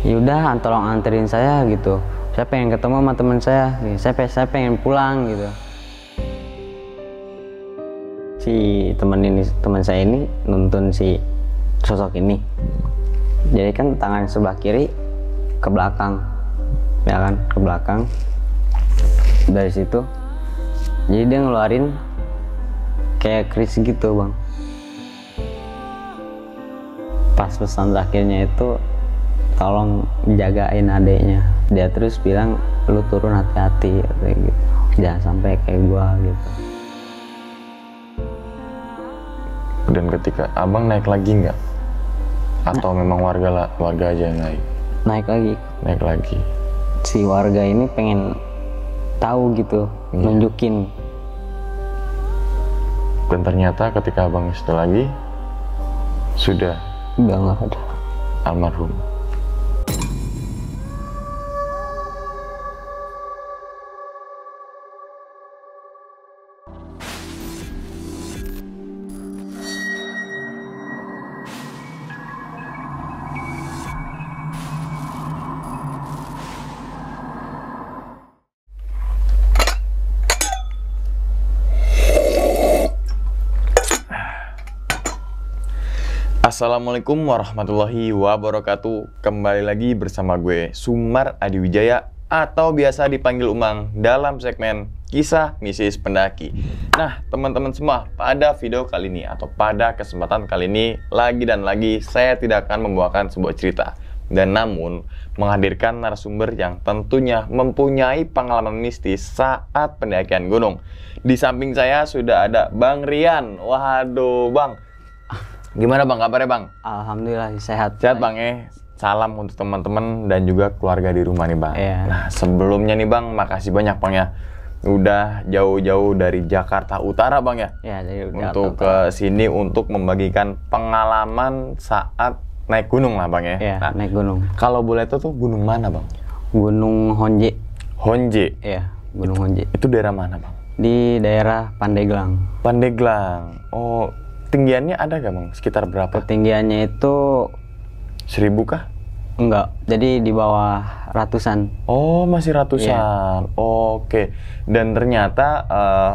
Yaudah tolong anterin saya gitu, saya pengen ketemu sama teman saya, saya pengen pulang gitu. Si teman saya ini nuntun si sosok ini, jadi kan tangan sebelah kiri ke belakang, ya kan, ke belakang. Dari situ jadi dia ngeluarin kayak keris gitu bang. Pas pesan terakhirnya itu tolong jagain adeknya, dia terus bilang lu turun hati-hati kayak gitu, jangan sampai kayak gua gitu. Dan ketika abang naik lagi nggak? Atau memang warga aja yang naik? Naik lagi. Naik lagi. Si warga ini pengen tahu gitu, nunjukin. Dan ternyata ketika abang itu lagi sudah Nggak ada. almarhum. Assalamualaikum warahmatullahi wabarakatuh. Kembali lagi bersama gue Sumar Adiwijaya atau biasa dipanggil Umang dalam segmen Kisah Mistis Pendaki. Nah teman-teman semua, pada video kali ini atau pada kesempatan kali ini lagi saya tidak akan membawakan sebuah cerita, dan namun menghadirkan narasumber yang tentunya mempunyai pengalaman mistis saat pendakian gunung. Di samping saya sudah ada Bang Rian. Waduh Bang, gimana Bang kabarnya Bang? Alhamdulillah sehat. Sehat Bang ya. Salam untuk teman-teman dan juga keluarga di rumah nih Bang. Iya. Nah sebelumnya nih Bang, makasih banyak Bang ya. Udah jauh-jauh dari Jakarta Utara Bang ya. Ya, dari untuk ke sini untuk membagikan pengalaman saat naik gunung lah Bang ya. Iya, Nah, naik gunung. kalau boleh tahu tuh gunung mana Bang? Gunung Honje. Honje. Iya, Gunung Honje. Itu daerah mana Bang? Di daerah Pandeglang. Pandeglang. Oh, tinggiannya ada gak Bang? Sekitar berapa? Ketinggiannya itu 1000 kah? enggak, jadi di bawah ratusan. Oh, masih ratusan. Oke. Dan ternyata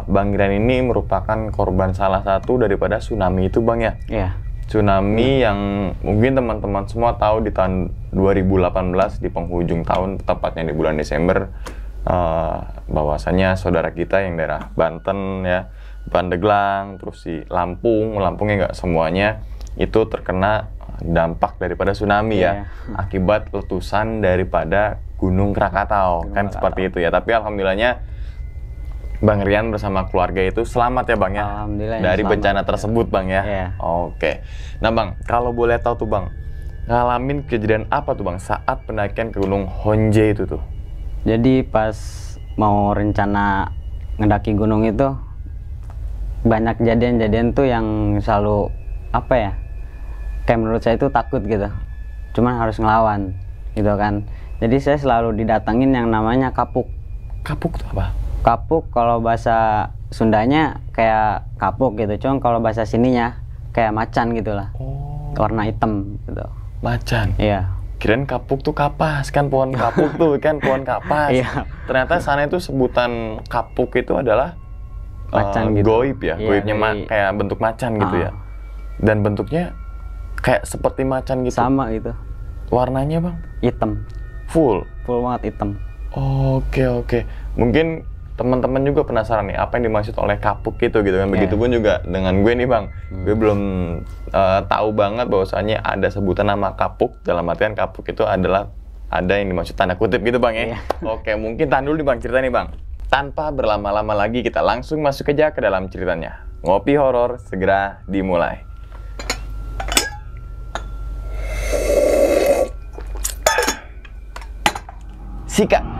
Bang Rian ini merupakan korban salah satu daripada tsunami itu Bang ya? Iya. Tsunami yang mungkin teman-teman semua tahu di tahun 2018 di penghujung tahun, tepatnya di bulan Desember, bahwasanya saudara kita yang daerah Banten ya, Pandeglang, terus di Lampungnya nggak semuanya itu terkena dampak daripada tsunami ya, akibat letusan daripada Gunung Krakatau, kan seperti itu ya. Tapi alhamdulillahnya Bang Rian bersama keluarga itu selamat ya Bang ya, Alhamdulillah dari selamat, bencana tersebut Bang ya. Iya. Oke. Nah Bang, kalau boleh tahu tuh Bang, ngalamin kejadian apa tuh Bang saat pendakian ke Gunung Honje itu tuh? Jadi pas mau rencana ngedaki gunung itu banyak kejadian-kejadian tuh yang selalu apa ya, kayak menurut saya itu takut gitu, cuman harus ngelawan gitu kan. Jadi saya selalu didatengin yang namanya kapuk. Kapuk tuh apa? Kapuk kalau bahasa Sundanya kayak kapuk gitu, cuman kalau bahasa sininya kayak macan gitulah. Oh, Warna hitam gitu. macan. Iya. Kirain kapuk tuh kapas, kan pohon kapuk tuh kan pohon kapas. Iya. Ternyata sana itu sebutan kapuk itu adalah Macan gitu. goib ya, Iya, goibnya kayak bentuk macan gitu ya. Dan bentuknya kayak seperti macan gitu. Sama gitu. Warnanya Bang? Hitam. Full Banget hitam. Oke. Mungkin teman-teman juga penasaran nih apa yang dimaksud oleh kapuk gitu kan. Begitupun juga dengan gue nih Bang. Gue belum tahu banget bahwasannya ada sebutan nama kapuk, dalam artian kapuk itu adalah ada yang dimaksud tanda kutip gitu Bang ya. Oke, mungkin tahan dulu nih Bang cerita nih Bang. Tanpa berlama-lama lagi kita langsung masuk aja ke dalam ceritanya. Ngopi horor segera dimulai. Sikat.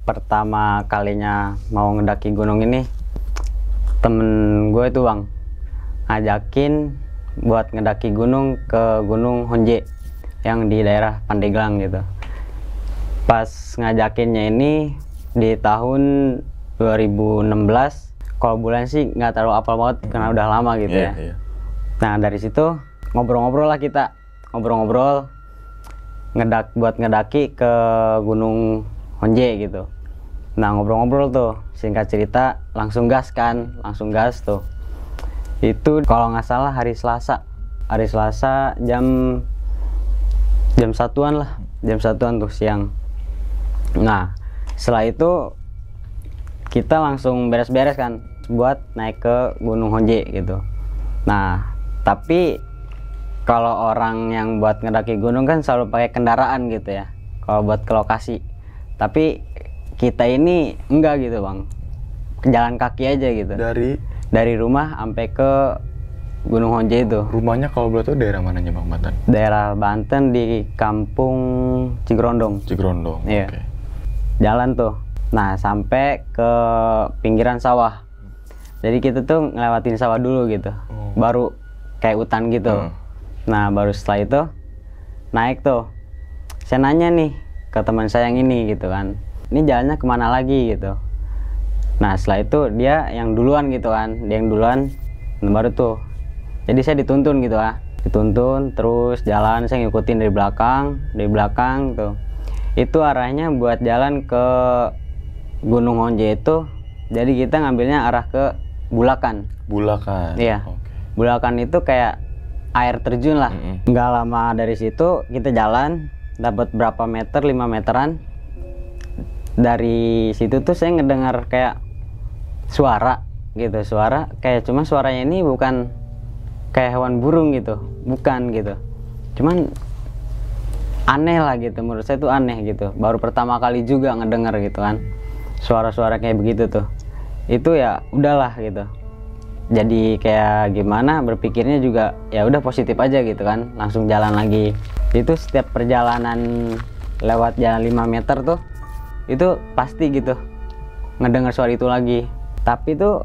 pertama kalinya mau ngedaki gunung ini, temen gue itu bang ngajakin buat ngedaki gunung ke Gunung Honje yang di daerah Pandeglang gitu. Pas ngajakinnya ini di tahun 2016, kalau bulan sih nggak terlalu apal banget karena udah lama gitu ya. Nah dari situ ngobrol-ngobrol lah kita, ngobrol-ngobrol buat ngedaki ke Gunung Honje gitu. Nah ngobrol-ngobrol tuh, singkat cerita langsung gas kan, langsung gas tuh. Itu kalau nggak salah hari Selasa jam satuan lah, jam satuan tuh siang. Nah setelah itu kita langsung beres-beres kan buat naik ke Gunung Honje gitu. Nah tapi kalau orang yang buat ngedaki gunung kan selalu pakai kendaraan gitu ya kalau buat ke lokasi. Tapi kita ini enggak gitu bang, jalan kaki aja gitu. Dari rumah sampai ke Gunung Honje itu. Rumahnya kalau boleh tahu daerah mananya bang, Banten? Daerah Banten di Kampung Cigrondong. Iya. Okay. Jalan tuh. Nah sampai ke pinggiran sawah. Jadi kita tuh ngelewatin sawah dulu gitu. Baru kayak hutan gitu. Nah baru setelah itu naik tuh. Saya nanya nih ke teman saya yang ini gitu kan, ini jalannya kemana lagi gitu. Nah setelah itu dia yang duluan gitu kan, dia yang duluan, baru tuh jadi saya dituntun gitu dituntun terus jalan, saya ngikutin dari belakang tuh. Itu arahnya buat jalan ke Gunung Honje itu, jadi kita ngambilnya arah ke Bulakan. Iya. Bulakan itu kayak air terjun lah. Nggak lama dari situ kita jalan, dapat berapa meter, 5 meteran. Dari situ tuh saya ngedengar kayak suara gitu, suara kayak, cuma suaranya ini bukan kayak hewan burung gitu, bukan gitu, cuman aneh lah gitu, menurut saya tuh aneh gitu. Baru pertama kali juga ngedengar gitu kan suara-suara kayak begitu tuh. Itu ya udahlah gitu, jadi kayak gimana, berpikirnya juga ya udah positif aja gitu kan, langsung jalan lagi. Itu setiap perjalanan lewat jalan 5 meter tuh itu pasti gitu ngedengar suara itu lagi. Tapi tuh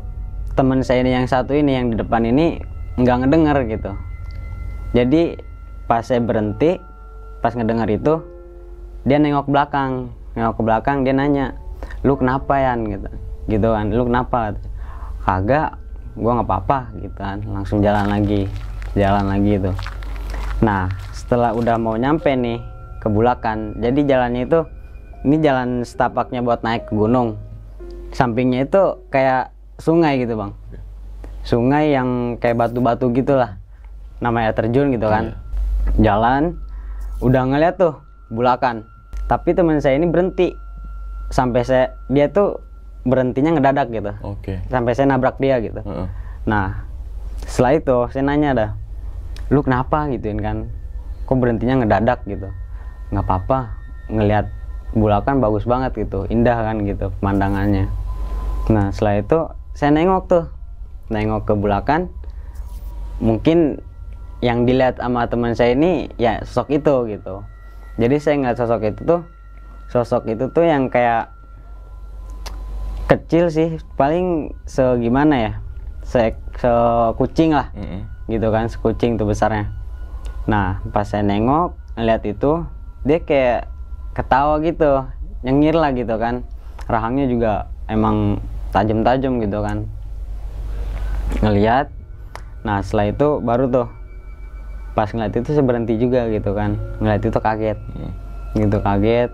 teman saya ini yang satu ini yang di depan ini nggak ngedengar gitu. Jadi pas saya berhenti, pas ngedengar itu, dia nengok ke belakang, dia nanya, lu kenapa Yan gitu kan, lu kenapa? Kagak, gua nggak apa-apa gitu kan. Langsung jalan lagi itu. Nah setelah udah mau nyampe nih ke Bulakan, jadi jalannya itu, ini jalan setapaknya buat naik ke gunung, sampingnya itu kayak sungai gitu bang, sungai yang kayak batu-batu gitulah, namanya terjun gitu kan. Jalan udah ngeliat tuh Bulakan, tapi teman saya ini berhenti, sampai dia tuh berhentinya ngedadak gitu. Sampai saya nabrak dia gitu. Nah setelah itu saya nanya dah, lu kenapa gituin kan, kok berhentinya ngedadak gitu? Nggak apa-apa, ngelihat Bulakan bagus banget gitu, indah kan gitu pemandangannya. Nah setelah itu saya nengok ke Bulakan. Mungkin yang dilihat sama teman saya ini ya sosok itu gitu. Jadi saya ngeliat sosok itu tuh yang kayak kecil sih, paling segimana ya, sekucing lah gitu kan, sekucing tuh besarnya. Nah pas saya nengok ngeliat itu, dia kayak ketawa gitu, nyengir lah gitu kan, rahangnya juga emang tajam-tajam gitu kan, ngeliat. Nah setelah itu baru tuh pas ngeliat itu saya berhenti juga gitu kan, ngeliat itu kaget gitu, kaget.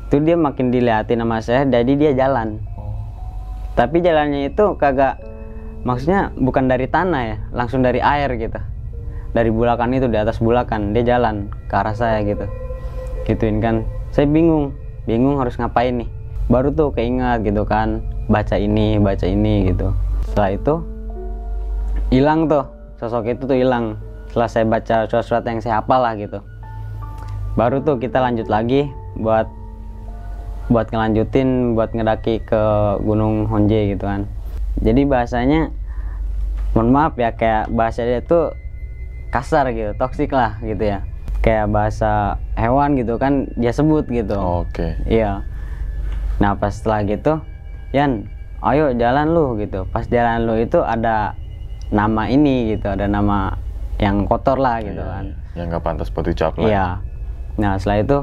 Itu dia makin diliatin sama saya, jadi dia jalan. Tapi jalannya itu kagak, maksudnya bukan dari tanah ya, langsung dari air gitu, dari Bulakan itu, di atas Bulakan dia jalan ke arah saya gitu, gituin kan. Saya bingung harus ngapain nih. Baru tuh keinget gitu kan, baca ini gitu. Setelah itu hilang tuh, sosok itu tuh hilang. Setelah saya baca surat-surat yang saya hafal lah gitu, baru tuh kita lanjut lagi buat ngelanjutin buat ngedaki ke Gunung Honje gitu kan. Jadi bahasanya, mohon maaf ya, kayak bahasa dia tuh kasar gitu, toksik lah gitu ya, kayak bahasa hewan gitu kan dia sebut gitu. Iya. Nah pas setelah gitu, Yan, ayo jalan lu gitu. Pas jalan lu itu ada nama ini gitu, ada nama yang kotor lah gitu kan. Yang nggak pantas buat diucap lah. Iya. Nah setelah itu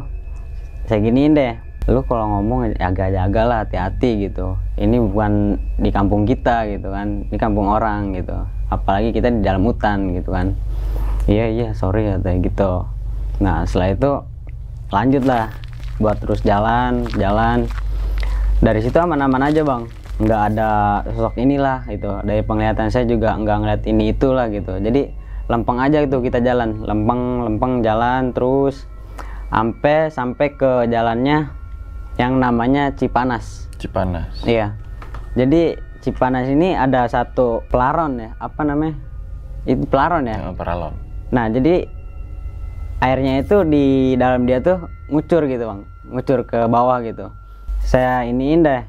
saya giniin deh, lu kalau ngomong agak jaga lah, hati-hati gitu. Ini bukan di kampung kita gitu kan, ini kampung orang gitu. Apalagi kita di dalam hutan gitu kan. Iya sorry katanya gitu. Nah setelah itu lanjut lah buat terus jalan. Dari situ aman-aman aja bang, nggak ada sosok inilah itu. Dari penglihatan saya juga nggak ngeliat ini itulah gitu. Jadi lempeng aja gitu kita jalan, lempeng jalan terus sampai ke jalannya yang namanya Cipanas. Cipanas. Iya. Jadi Cipanas ini ada satu pelaron ya, apa namanya? Itu pelaron ya? Paralon. Nah, jadi airnya itu di dalam dia tuh ngucur gitu, Bang. Ngucur ke bawah gitu. Saya iniin deh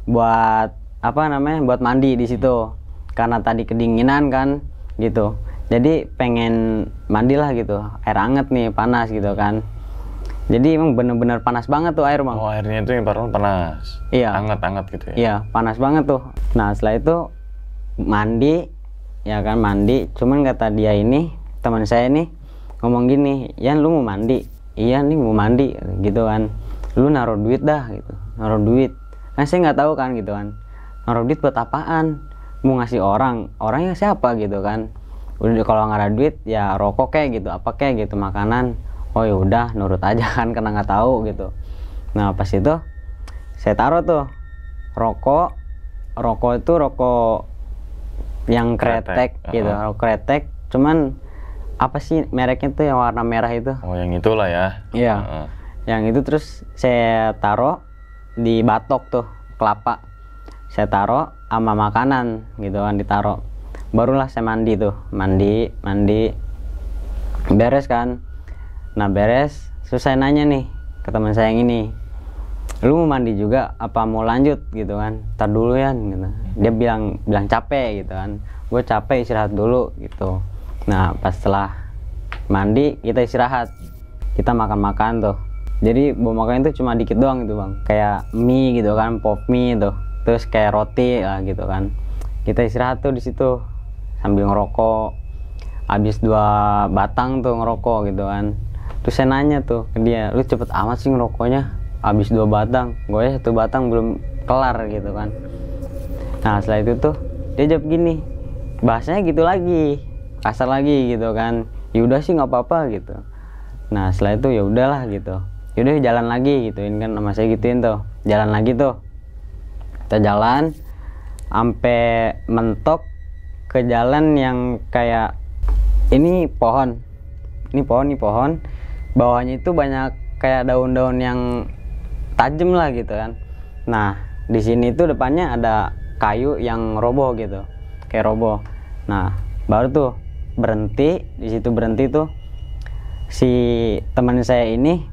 buat apa namanya? Buat mandi di situ. Karena tadi kedinginan kan gitu. Jadi pengen mandilah gitu. Air hangat nih, panas gitu kan. Jadi emang bener-bener panas banget tuh air, Bang. Oh, airnya itu yang paralon panas. Iya. Hangat gitu ya. Iya, panas banget tuh. Nah, setelah itu mandi, ya kan mandi. Cuman kata dia ini, teman saya nih ngomong gini, Yan lu mau mandi? Iya nih mau mandi, gitu kan. Lu naruh duit dah, gitu. Naruh duit. Kan saya nggak tahu kan, gitu kan. Naruh duit buat apaan? Mau ngasih orangnya siapa gitu kan? Udah kalau nggak ada duit, ya rokok kayak gitu, apa kayak gitu, makanan. Oh ya udah nurut aja kan karena nggak tahu gitu. Nah pas itu saya taruh tuh rokok itu rokok yang kretek gitu, rokok kretek. Cuman apa sih mereknya tuh yang warna merah itu? Oh yang itulah ya. Iya. Yang itu terus saya taruh di batok tuh kelapa. Saya taruh sama makanan gitu kan ditaruh. Barulah saya mandi tuh, mandi beres kan. Nah beres, terus saya nanya nih ke teman saya yang ini, lu mau mandi juga apa mau lanjut gitu kan? Ntar dulu ya gitu. Dia bilang capek gitu kan. Gue capek istirahat dulu gitu. Nah pas setelah mandi kita istirahat, kita makan tuh. Jadi bawa makan itu cuma dikit doang gitu bang, kayak mie gitu kan, pop mie tuh, terus kayak roti lah gitu kan. Kita istirahat tuh di situ sambil ngerokok. Habis 2 batang tuh ngerokok gitu kan. Terus saya nanya tuh ke dia, lu cepet amat sih ngerokoknya, habis 2 batang, gue 1 batang belum kelar gitu kan. Nah setelah itu tuh dia jawab gini, bahasanya gitu lagi, kasar lagi gitu kan. Yaudah sih nggak apa-apa gitu. Nah setelah itu ya udahlah gitu, yaudah jalan lagi gituin kan, sama saya gituin tuh, jalan lagi tuh. Kita jalan sampai mentok ke jalan yang kayak ini pohon. Bawahnya itu banyak kayak daun-daun yang tajam lah gitu kan. Nah di sini tuh depannya ada kayu yang roboh gitu, kayak roboh. Nah baru tuh berhenti di situ, berhenti tuh si teman saya ini,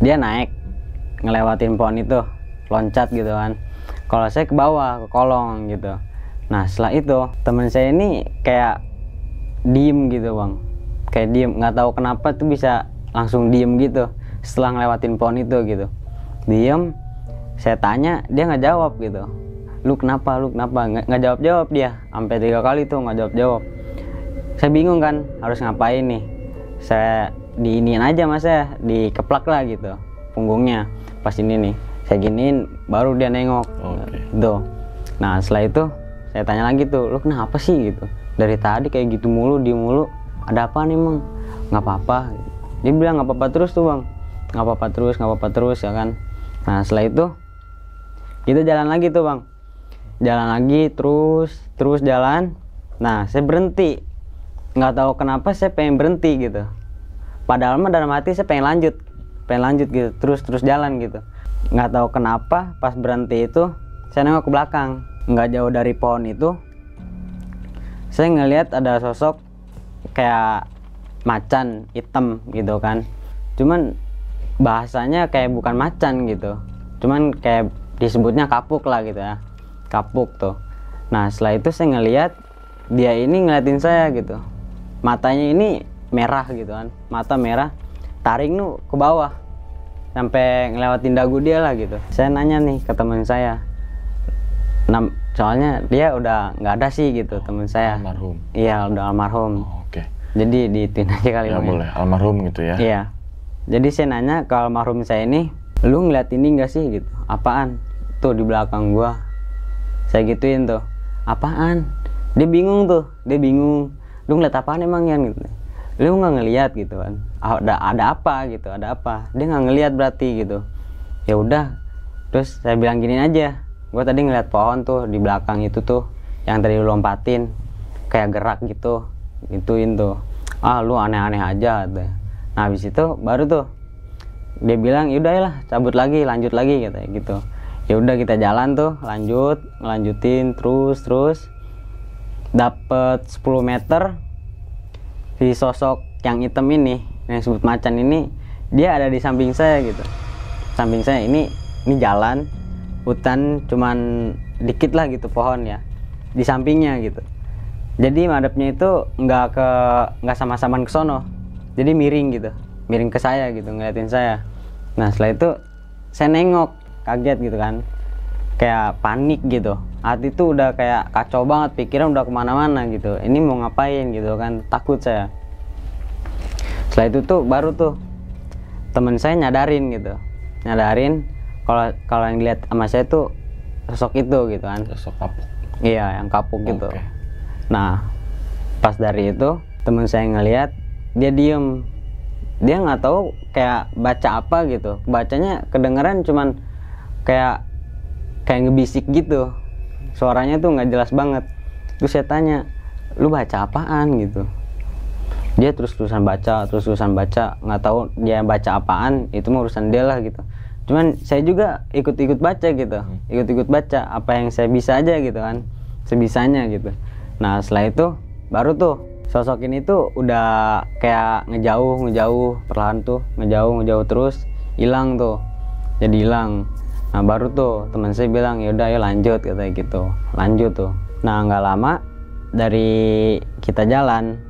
dia naik ngelewatin pohon itu, loncat gitu kan. Kalau saya ke bawah ke kolong gitu. Nah setelah itu teman saya ini kayak diem gitu bang, kayak diem, nggak tahu kenapa tuh bisa langsung diem gitu setelah ngelewatin pohon itu gitu. Diem, saya tanya dia nggak jawab gitu. Lu kenapa nggak jawab dia sampai 3 kali tuh nggak jawab. Saya bingung kan harus ngapain nih. Saya diiniin aja mas, saya dikeplak lah gitu punggungnya. Pas ini nih saya giniin baru dia nengok. Gitu. Nah setelah itu saya tanya lagi tuh, lu kenapa sih gitu, dari tadi kayak gitu mulu, di mulu, ada apa nih emang? Nggak apa-apa. Dia bilang nggak apa-apa terus tuh bang, nggak apa-apa terus ya kan. Nah setelah itu kita jalan lagi tuh bang, jalan lagi terus jalan. Nah saya berhenti, nggak tahu kenapa saya pengen berhenti gitu, padahal mah dalam hati saya pengen lanjut gitu, terus jalan gitu. Nggak tahu kenapa pas berhenti itu saya nengok ke belakang, nggak jauh dari pohon itu saya ngelihat ada sosok kayak macan hitam gitu kan. Cuman bahasanya kayak bukan macan gitu, cuman kayak disebutnya kapuk lah gitu ya, kapuk tuh. Nah setelah itu saya ngelihat dia ini ngeliatin saya gitu, matanya ini merah gitu kan, mata merah, taring nu ke bawah sampai ngelewatin dagu dia lah gitu. Saya nanya nih ke teman saya, soalnya dia udah nggak ada sih gitu, teman saya. Almarhum. Iya, udah almarhum. Oh, oke. Jadi diituin aja kali Ya Bang, boleh, almarhum gitu ya. Iya. Jadi saya nanya ke almarhum saya ini, lu ngeliat ini nggak sih gitu? Apaan? Tuh di belakang gua. Saya gituin tuh. Apaan? Dia bingung tuh, dia bingung. Lu ngeliat apaan emang ya gitu? Lu nggak ngeliat gitu kan? Ada apa gitu? Ada apa? Dia nggak ngeliat berarti gitu. Ya udah. Terus saya bilang gini aja. Gua tadi ngeliat pohon tuh di belakang itu tuh, yang tadi lu lompatin, kayak gerak gitu, gituin tuh. Ah lu aneh-aneh aja. Gitu. Nah habis itu baru tuh dia bilang yaudah lah cabut lagi, lanjut lagi katanya gitu. Ya udah kita jalan tuh, ngelanjutin terus dapet 10 meter. Si sosok yang hitam ini, yang disebut macan ini, dia ada di samping saya gitu. Samping saya ini jalan hutan, cuman dikit lah gitu pohon ya di sampingnya gitu. Jadi madepnya itu nggak sama-samaan ke sono, jadi miring gitu, miring ke saya gitu, ngeliatin saya. Nah setelah itu saya nengok, kaget gitu kan, kayak panik gitu, hati tuh udah kayak kacau banget, pikiran udah kemana-mana gitu, ini mau ngapain gitu kan, takut saya. Setelah itu tuh baru tuh temen saya nyadarin gitu, kalau yang dilihat sama saya tuh sosok itu gitu kan, Sosok kapuk. iya yang kapuk gitu. Oke. Nah pas dari itu temen saya ngelihat, dia diem, dia nggak tahu kayak baca apa gitu, bacanya kedengeran cuman kayak ngebisik gitu, suaranya tuh nggak jelas banget. Terus saya tanya, lu baca apaan gitu? Dia terus-terusan baca, nggak tahu dia baca apaan, itu mah urusan dia lah gitu. Cuman saya juga ikut-ikut baca gitu, ikut-ikut baca apa yang saya bisa aja gitu kan, sebisanya gitu. Nah setelah itu baru tuh sosok ini tuh udah kayak ngejauh perlahan tuh, ngejauh terus hilang tuh, jadi hilang. Nah baru tuh teman saya bilang ya udah ayo lanjut katanya gitu, lanjut tuh. Nah nggak lama dari kita jalan,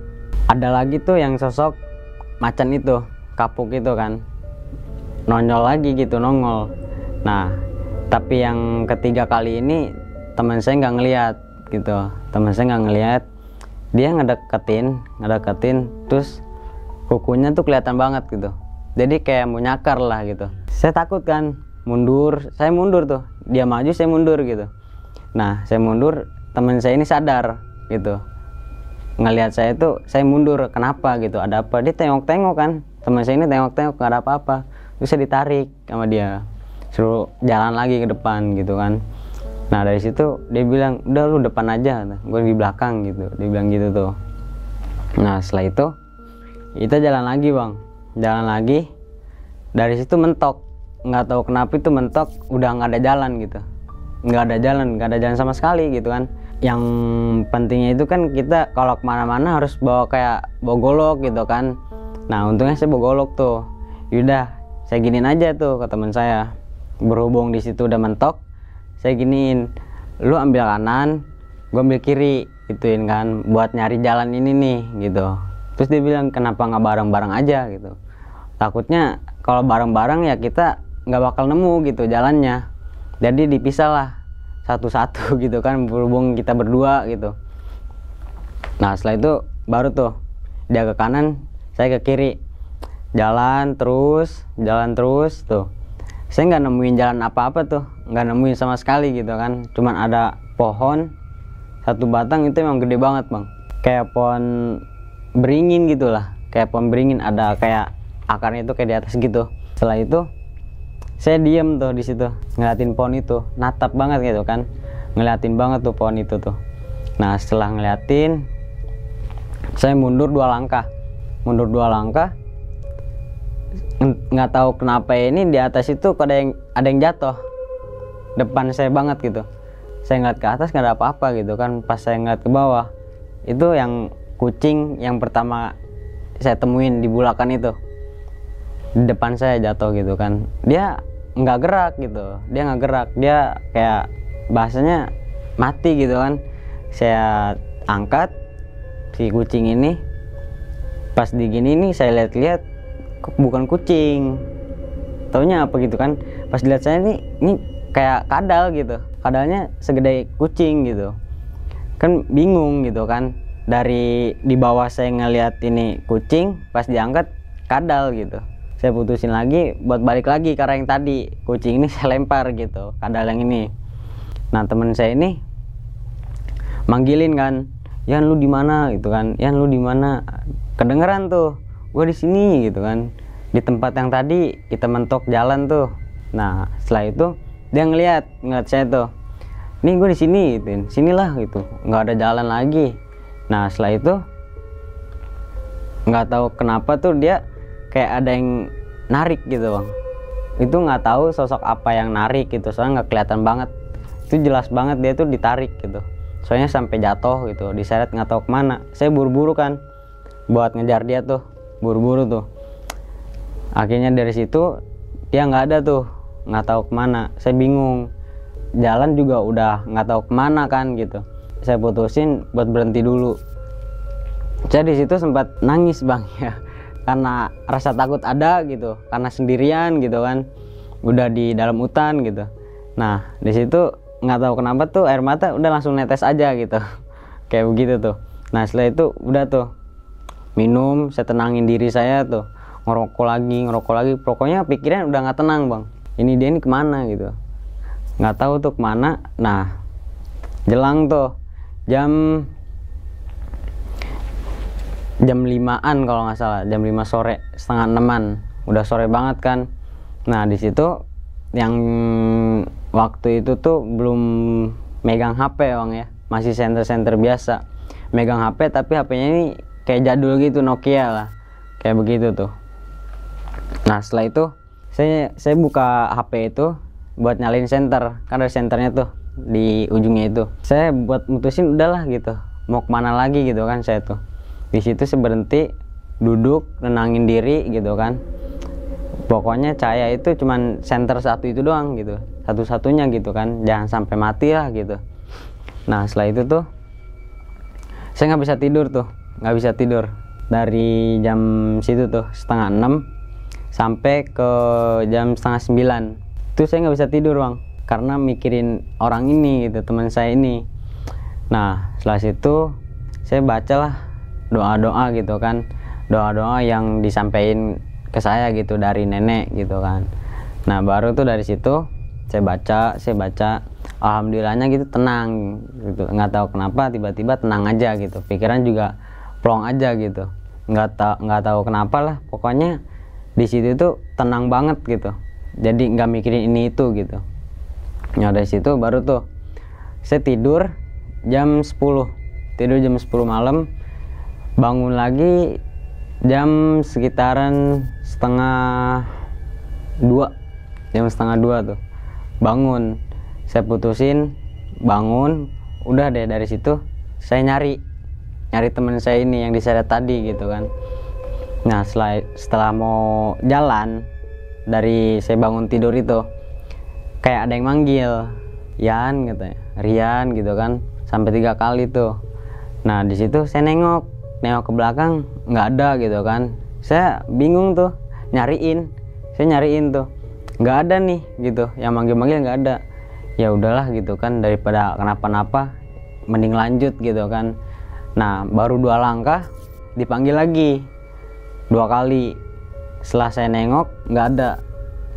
ada lagi tuh yang sosok macan itu, kapuk itu kan, nongol lagi gitu, nongol. Nah tapi yang ketiga kali ini teman saya nggak ngelihat gitu, teman saya nggak ngelihat, dia ngedeketin terus kukunya tuh kelihatan banget gitu, jadi kayak mau nyakar lah gitu. Saya takut kan, saya mundur tuh, dia maju saya mundur gitu. Nah saya mundur, teman saya ini sadar gitu, ngelihat saya tuh saya mundur, kenapa gitu, ada apa? Dia tengok-tengok kan, teman saya ini tengok-tengok nggak ada apa-apa. Terus saya ditarik sama dia, suruh jalan lagi ke depan gitu kan. Nah dari situ dia bilang udah lu depan aja, gue di belakang gitu, dia bilang gitu tuh. Nah setelah itu kita jalan lagi Bang, jalan lagi. Dari situ mentok, nggak tahu kenapa itu mentok, udah nggak ada jalan gitu, nggak ada jalan sama sekali gitu kan. Yang pentingnya itu kan kita kalau kemana-mana harus bawa golok gitu kan. Nah untungnya saya bawa golok tuh. Yaudah saya giniin aja tuh ke teman saya, berhubung di situ udah mentok, saya giniin, lu ambil kanan, gue ambil kiri gituin kan, buat nyari jalan ini nih gitu. Terus dia bilang kenapa nggak bareng-bareng aja gitu, takutnya kalau bareng-bareng ya kita nggak bakal nemu gitu jalannya, jadi dipisah lah satu-satu gitu kan, berhubung kita berdua gitu. Nah setelah itu baru tuh dia ke kanan, saya ke kiri, jalan terus tuh. Saya nggak nemuin jalan apa-apa tuh, nggak nemuin sama sekali gitu kan. Cuman ada pohon satu batang itu emang gede banget Bang, kayak pohon beringin gitulah, kayak pohon beringin, ada kayak akarnya itu kayak di atas gitu. Setelah itu saya diem tuh di situ ngeliatin pohon itu, natap banget gitu kan, ngeliatin banget tuh pohon itu tuh. Nah setelah ngeliatin, saya mundur dua langkah, nggak tahu kenapa ini di atas itu ada yang jatuh depan saya banget gitu. Saya ngeliat ke atas nggak ada apa-apa gitu kan. Pas saya ngeliat ke bawah, itu yang kucing yang pertama saya temuin di bulakan itu di depan saya jatuh gitu kan. Dia nggak gerak gitu, dia kayak bahasanya mati gitu kan. Saya angkat si kucing ini, pas digini nih saya lihat-lihat bukan kucing, taunya apa gitu kan. Pas dilihat saya ini kayak kadal gitu, kadalnya segede kucing gitu kan, bingung gitu kan. Dari di bawah saya ngeliat ini kucing, pas diangkat kadal gitu. Saya putusin lagi buat balik lagi ke arah yang tadi, kucing ini saya lempar gitu, kadal yang ini. Nah temen saya ini manggilin kan, Yan lu di mana gitu kan, Yan lu di mana, kedengeran tuh, gue di sini gitu kan, di tempat yang tadi kita mentok jalan tuh. Nah setelah itu dia ngeliat saya tuh, nih gue di sini gitu, sinilah gitu, nggak ada jalan lagi. Nah setelah itu nggak tahu kenapa tuh dia kayak ada yang narik gitu bang. Itu nggak tahu sosok apa yang narik gitu, soalnya nggak kelihatan banget. Itu jelas banget dia tuh ditarik gitu, soalnya sampai jatuh gitu, diseret nggak tahu kemana. Saya buru-buru kan buat ngejar dia tuh, buru-buru tuh. Akhirnya dari situ dia nggak ada tuh, nggak tahu kemana. Saya bingung, jalan juga udah nggak tahu kemana kan gitu. Saya putusin buat berhenti dulu. Saya di situ sempat nangis bang ya, karena rasa takut ada gitu, karena sendirian gitu kan, udah di dalam hutan gitu. Nah di situ nggak tahu kenapa tuh air mata udah langsung netes aja gitu, kayak begitu tuh. Nah setelah itu udah tuh minum, saya tenangin diri saya tuh, ngerokok lagi, pokoknya pikiran udah nggak tenang bang. Ini dia ini kemana gitu, nggak tahu tuh kemana. Nah jelang tuh jam 5-an kalau nggak salah, jam 5 sore, setengah 6-an, udah sore banget kan. Nah di situ yang waktu itu tuh belum megang HP bang ya, masih senter biasa, megang HP tapi HP-nya ini kayak jadul gitu, Nokia lah, kayak begitu tuh. Nah setelah itu saya buka HP itu buat nyalain senter, kan ada senternya tuh di ujungnya itu. Saya buat mutusin udahlah gitu, mau kemana lagi gitu kan. Saya tuh di situ saya berhenti, duduk, nenangin diri gitu kan. Pokoknya cahaya itu cuman senter satu itu doang gitu, satu-satunya gitu kan, jangan sampai mati lah gitu. Nah setelah itu tuh saya nggak bisa tidur tuh, nggak bisa tidur dari jam situ tuh setengah 6 sampai ke jam setengah 9 itu saya nggak bisa tidur bang, karena mikirin orang ini gitu, teman saya ini. Nah setelah situ saya bacalah doa-doa gitu kan, doa-doa yang disampaikan ke saya gitu dari nenek gitu kan. Nah baru tuh dari situ saya baca, alhamdulillahnya gitu tenang gitu, nggak tahu kenapa tiba-tiba tenang aja gitu, pikiran juga plong aja gitu, nggak tahu kenapa lah, pokoknya di situ tuh tenang banget gitu, jadi nggak mikirin ini itu gitu. Nah dari situ baru tuh saya tidur jam 10 malam, bangun lagi jam sekitaran setengah 2 tuh bangun. Saya putusin bangun, udah deh dari situ saya nyari teman saya ini yang diseret tadi gitu kan. Nah setelah mau jalan, dari saya bangun tidur itu kayak ada yang manggil, Yan katanya, Rian gitu kan, sampai 3 kali tuh. Nah di situ saya nengok ke belakang, nggak ada gitu kan. Saya bingung tuh, saya nyariin tuh, nggak ada nih gitu, yang manggil nggak ada. Ya udahlah gitu kan, daripada kenapa-napa mending lanjut gitu kan. Nah baru 2 langkah dipanggil lagi 2 kali. Setelah saya nengok nggak ada,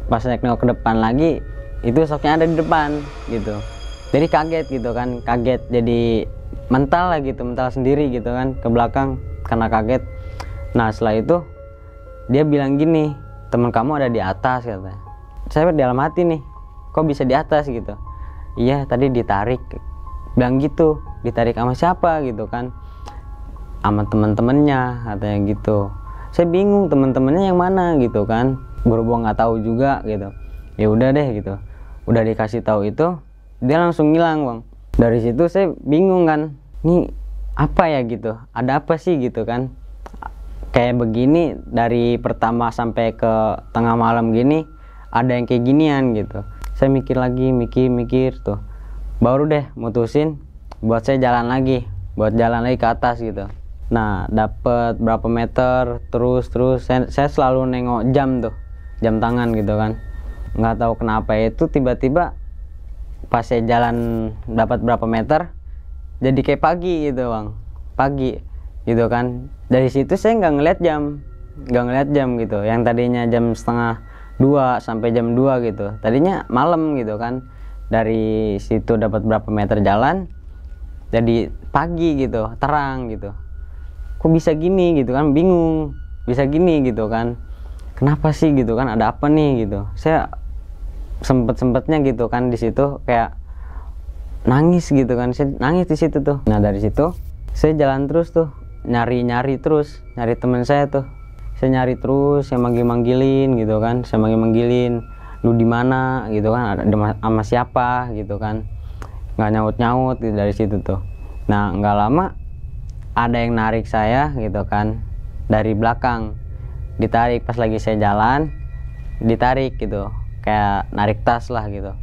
pas saya nengok ke depan lagi itu sosoknya ada di depan gitu. Jadi kaget gitu kan, jadi mental lah gitu, mental sendiri gitu kan ke belakang karena kaget. Nah setelah itu dia bilang gini, teman kamu ada di atas katanya. Saya dalam hati nih, kok bisa di atas gitu. Iya tadi ditarik, bilang gitu, ditarik sama siapa gitu kan, sama teman-temannya katanya gitu. Saya bingung teman-temannya yang mana gitu kan, berhubung nggak tahu juga gitu. Ya udah deh gitu, udah dikasih tahu itu dia langsung ngilang bang. Dari situ saya bingung kan, ini apa ya gitu, ada apa sih gitu kan, kayak begini dari pertama sampai ke tengah malam gini ada yang kayak ginian gitu. Saya mikir lagi, mikir tuh, baru deh mutusin buat saya jalan lagi ke atas gitu. Nah dapet berapa meter, terus saya selalu nengok jam tuh, jam tangan gitu kan. Nggak tahu kenapa itu tiba-tiba pas saya jalan dapat berapa meter jadi kayak pagi gitu bang, pagi gitu kan. Dari situ saya nggak ngeliat jam gitu, yang tadinya jam setengah 2 sampai jam 2 gitu, tadinya malam gitu kan. Dari situ dapat berapa meter jalan jadi pagi gitu, terang gitu. Kok bisa gini gitu kan, bingung bisa gini gitu kan, kenapa sih gitu kan, ada apa nih gitu. Saya sempetnya gitu kan di situ kayak nangis gitu kan, saya nangis di situ tuh. Nah dari situ saya jalan terus tuh, nyari teman saya tuh. Saya nyari terus, saya manggilin gitu kan, saya manggilin, lu di mana gitu kan, ada sama siapa gitu kan, nggak nyaut gitu dari situ tuh. Nah nggak lama ada yang narik saya gitu kan dari belakang, ditarik pas lagi saya jalan, ditarik gitu, kayak narik tas lah gitu.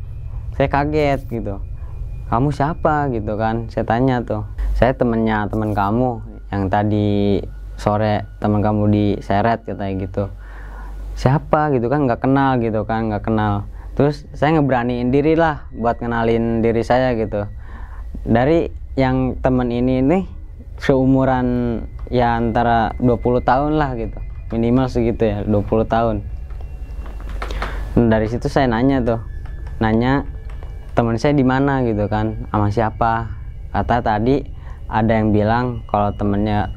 Saya kaget gitu, kamu siapa gitu kan, saya tanya tuh, saya temen kamu yang tadi sore teman kamu diseret katanya gitu. Siapa gitu kan, nggak kenal gitu kan, nggak kenal. Terus saya ngeberaniin diri lah buat kenalin diri saya gitu. Dari yang temen ini nih seumuran ya antara 20 tahun lah gitu, minimal segitu ya, 20 tahun. Nah, dari situ saya nanya teman saya di mana gitu kan, sama siapa. Kata tadi ada yang bilang kalau temennya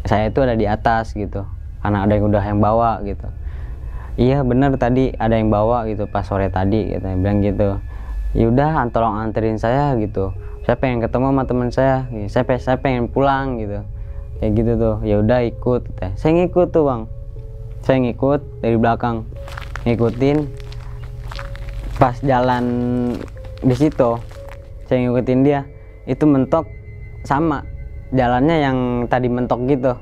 saya itu ada di atas gitu, karena ada yang udah yang bawa gitu. Iya bener, tadi ada yang bawa gitu pas sore tadi gitu, bilang gitu. Yaudah tolong anterin saya gitu, saya pengen ketemu sama teman saya, saya pengen pulang gitu, kayak gitu tuh. Ya udah ikut, saya ngikut tuh bang, saya ngikut dari belakang, ngikutin. Pas jalan di situ saya ngikutin dia, itu mentok sama jalannya yang tadi mentok gitu.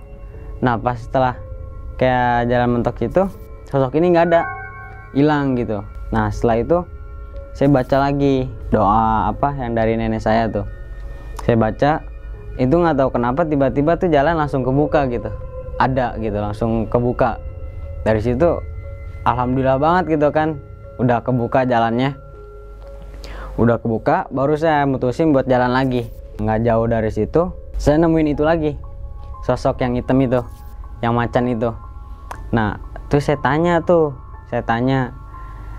Nah pas setelah kayak jalan mentok itu, sosok ini nggak ada, hilang gitu. Nah setelah itu saya baca lagi doa apa yang dari nenek saya tuh, saya baca itu, nggak tahu kenapa tiba-tiba tuh jalan langsung kebuka gitu, ada gitu, langsung kebuka. Dari situ alhamdulillah banget gitu kan, udah kebuka jalannya, udah kebuka, baru saya mutusin buat jalan lagi. Nggak jauh dari situ saya nemuin itu lagi, sosok yang hitam itu, yang macan itu. Nah terus saya tanya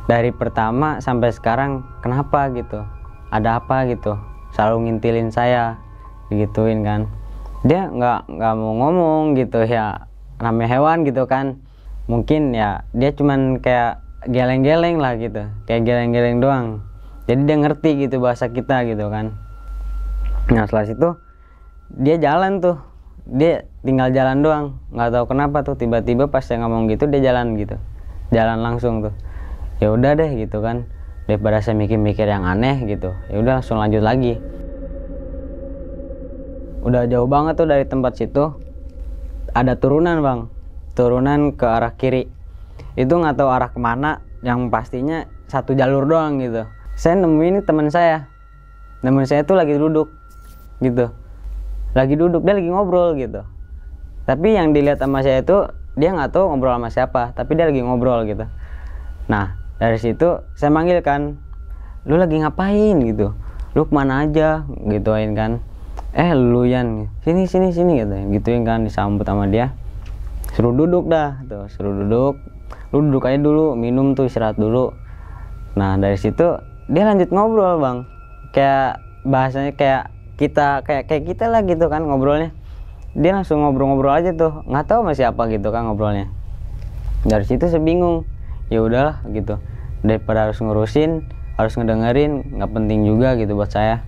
dari pertama sampai sekarang kenapa gitu, ada apa gitu, selalu ngintilin saya digituin kan. Dia nggak mau ngomong gitu ya, namanya hewan gitu kan, mungkin ya dia cuman kayak geleng-geleng lah gitu, kayak geleng-geleng doang, jadi dia ngerti gitu bahasa kita gitu kan. Nah setelah situ dia jalan tuh, dia tinggal jalan doang, nggak tahu kenapa tuh tiba-tiba pas saya ngomong gitu dia jalan gitu, jalan langsung tuh. Ya udah deh gitu kan, daripada saya mikir-mikir yang aneh gitu, ya udah langsung lanjut lagi. Udah jauh banget tuh dari tempat situ, ada turunan bang, turunan ke arah kiri. Itu nggak tahu arah kemana, yang pastinya satu jalur doang gitu. Saya nemuin teman saya tuh lagi duduk gitu, dia lagi ngobrol gitu. Tapi yang dilihat sama saya itu dia nggak tahu ngobrol sama siapa, tapi dia lagi ngobrol gitu. Nah dari situ saya manggil kan, lu lagi ngapain gitu, lu kemana aja gituin kan. Lu Yan, sini gitu, gituin kan, disambut sama dia, suruh duduk dah tuh, suruh duduk, lu duduk aja dulu, minum tuh, istirahat dulu. Nah dari situ dia lanjut ngobrol bang, kayak bahasanya kayak kita lah gitu kan ngobrolnya. Dia langsung ngobrol-ngobrol aja tuh, nggak tahu sama siapa gitu kan ngobrolnya. Dari situ saya bingung, ya udahlah gitu, daripada harus ngurusin, harus ngedengerin, nggak penting juga gitu buat saya.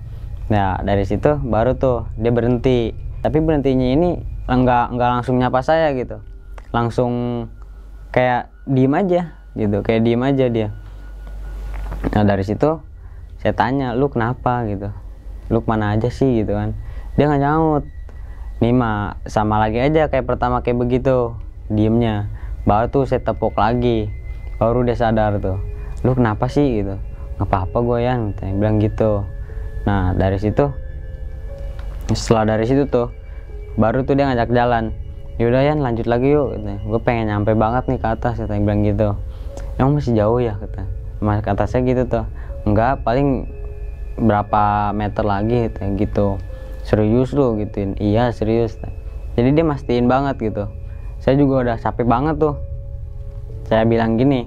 Nah dari situ baru tuh dia berhenti, tapi berhentinya ini nggak langsung nyapa saya gitu, langsung kayak diem aja gitu, kayak diem aja dia. Nah dari situ saya tanya, lu kenapa gitu, lu kemana aja sih gitu kan. Dia nggak nyaut. Nih mah sama lagi aja kayak pertama, kayak begitu diemnya. Baru tuh saya tepuk lagi, baru dia sadar tuh, lu kenapa sih gitu. Nggak apa-apa gue Yan, bilang gitu. Nah dari situ, setelah dari situ tuh baru tuh dia ngajak jalan. Yaudah Yan lanjut lagi yuk gitu. Gue pengen nyampe banget nih ke atas, katanya bilang gitu. emang masih jauh ya, kata saya gitu tuh. Enggak, paling berapa meter lagi gitu. Serius lu gituin. Iya serius. Jadi dia mastiin banget gitu. Saya juga udah capek banget tuh. Saya bilang gini,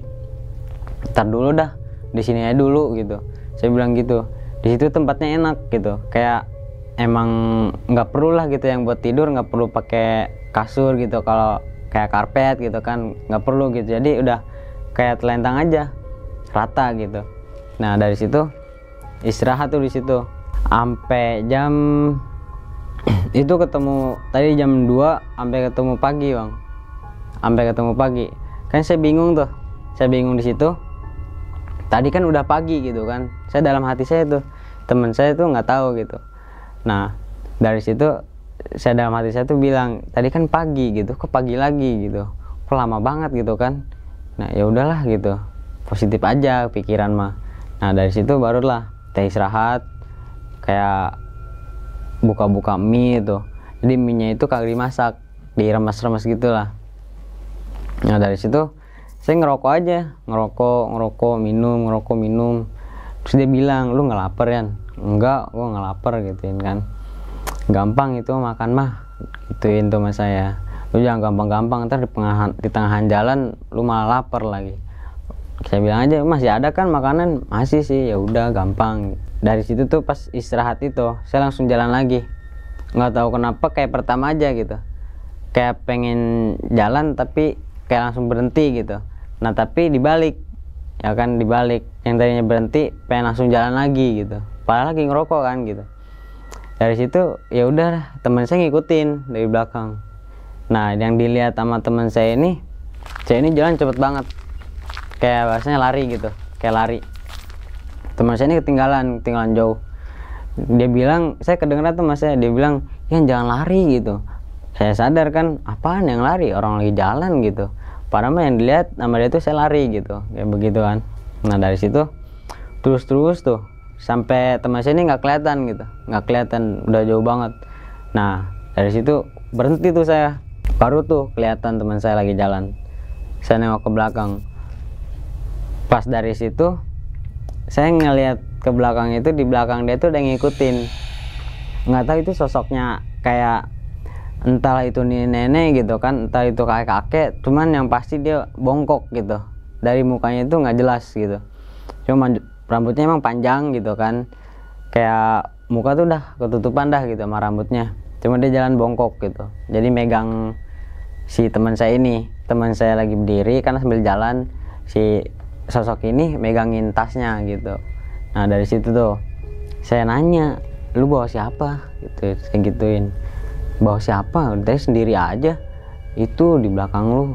ntar dulu dah, di sini aja dulu gitu. Saya bilang gitu. Di situ tempatnya enak gitu. Kayak emang nggak perlu lah gitu yang buat tidur, nggak perlu pakai kasur gitu. Kalau kayak karpet gitu kan nggak perlu gitu. Jadi udah kayak telentang aja, rata gitu. Nah dari situ istirahat tuh di situ sampai jam itu ketemu tadi jam 2 sampai ketemu pagi bang, sampai ketemu pagi. Kan saya bingung tuh, saya bingung di situ. Tadi kan udah pagi gitu kan, saya dalam hati saya tuh teman saya tuh nggak tahu gitu. Nah dari situ saya dalam hati saya tuh bilang tadi kan pagi gitu, kok pagi lagi gitu, kok lama banget gitu kan. Nah ya udahlah gitu, positif aja pikiran mah. Nah dari situ barulah teh istirahat, kayak buka-buka mie itu. Jadi mie-nya itu kagak dimasak, diremes-remes gitulah. Nah dari situ saya ngerokok aja, ngerokok minum. Terus dia bilang, lu nggak lapar ya? Enggak, gua nggak lapar gituin kan. Gampang itu makan mah, gituin tuh mas saya. Lu jangan gampang-gampang, ntar di tengahan jalan lu malah lapar lagi. Saya bilang aja masih ada kan makanan, masih sih, ya udah gampang. Dari situ tuh pas istirahat itu saya langsung jalan lagi, nggak tahu kenapa kayak pertama aja gitu, kayak pengen jalan tapi kayak langsung berhenti gitu. Nah tapi dibalik ya kan, dibalik yang tadinya berhenti pengen langsung jalan lagi gitu, padahal lagi ngerokok kan gitu. Dari situ ya udah teman saya ngikutin dari belakang. Nah yang dilihat sama teman saya ini jalan cepet banget, kayak bahasanya lari gitu, kayak lari. Teman saya ini ketinggalan jauh. Dia bilang, saya kedengeran tuh mas saya, dia bilang, ya jangan lari gitu. Saya sadar kan, apaan yang lari, orang lagi jalan gitu. Padahal mah yang dilihat sama dia tuh saya lari gitu, kayak begitu kan. Nah dari situ terus tuh sampai teman saya ini nggak kelihatan gitu, nggak kelihatan, udah jauh banget. Nah dari situ berhenti tuh saya, baru tuh kelihatan teman saya lagi jalan. Saya nengok ke belakang. Pas dari situ saya ngelihat ke belakang itu, di belakang dia tuh udah ngikutin. Nggak tahu itu sosoknya kayak entah itu nenek gitu kan, entah itu kakek, cuman yang pasti dia bongkok gitu. Dari mukanya itu nggak jelas gitu. Cuma rambutnya emang panjang gitu kan. Kayak muka tuh udah ketutupan dah gitu sama rambutnya. Cuma dia jalan bongkok gitu. Jadi megang si teman saya ini. Teman saya lagi berdiri kan sambil jalan, si sosok ini megangin tasnya gitu. Nah dari situ tuh saya nanya, lu bawa siapa gitu, saya gituin. Bawa siapa? Udah sendiri aja, itu di belakang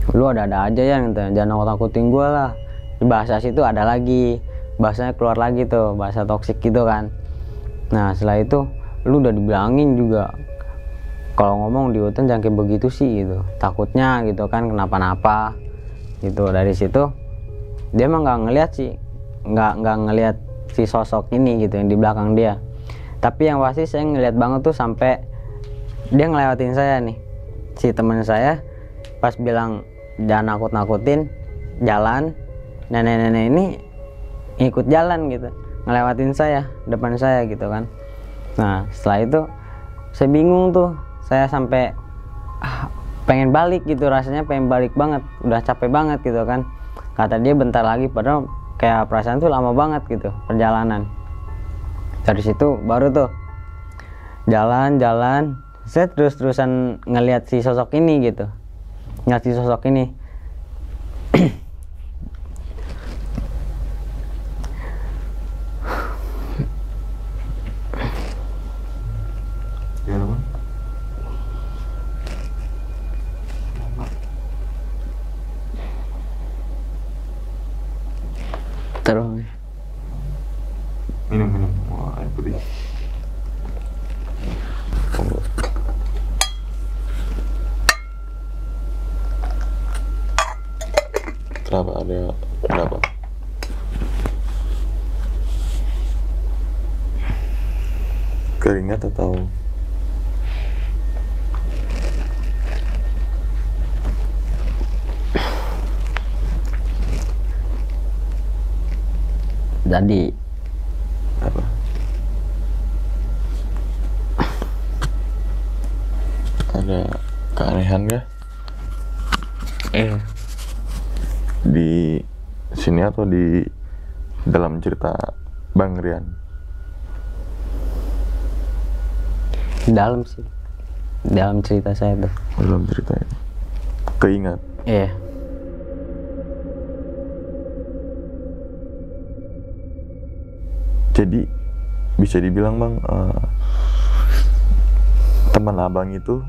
lu ada aja ya, jangan takut-takutin gue lah. Di bahasa situ ada lagi, bahasanya keluar lagi tuh, bahasa toksik gitu kan. Nah setelah itu lu udah dibilangin juga, kalau ngomong di hutan jangan kayak begitu sih gitu, takutnya gitu kan kenapa-napa gitu. Dari situ dia emang nggak ngelihat sih, nggak ngelihat si sosok ini gitu yang di belakang dia. Tapi yang pasti saya ngelihat banget tuh sampai dia ngelewatin saya nih, si teman saya pas bilang jangan nakut-nakutin, jalan. Nenek-nenek ini ikut jalan gitu, ngelewatin saya, depan saya gitu kan. Nah setelah itu saya bingung tuh, saya sampai pengen balik gitu, rasanya pengen balik banget, udah capek banget gitu kan. Kata dia bentar lagi, padahal kayak perasaan tuh lama banget gitu perjalanan. Dari situ baru tuh jalan, saya terus-terusan ngelihat si sosok ini gitu, ngeliat si sosok ini. Terus minum wah air putih. Kenapa ada kenapa? Keringat atau Jadi Apa? Ada keanehan gak di sini atau di dalam cerita Bang Rian? dalam sih, dalam cerita saya tuh. Dalam cerita ini keingat. Iya. Jadi bisa dibilang Bang, teman abang itu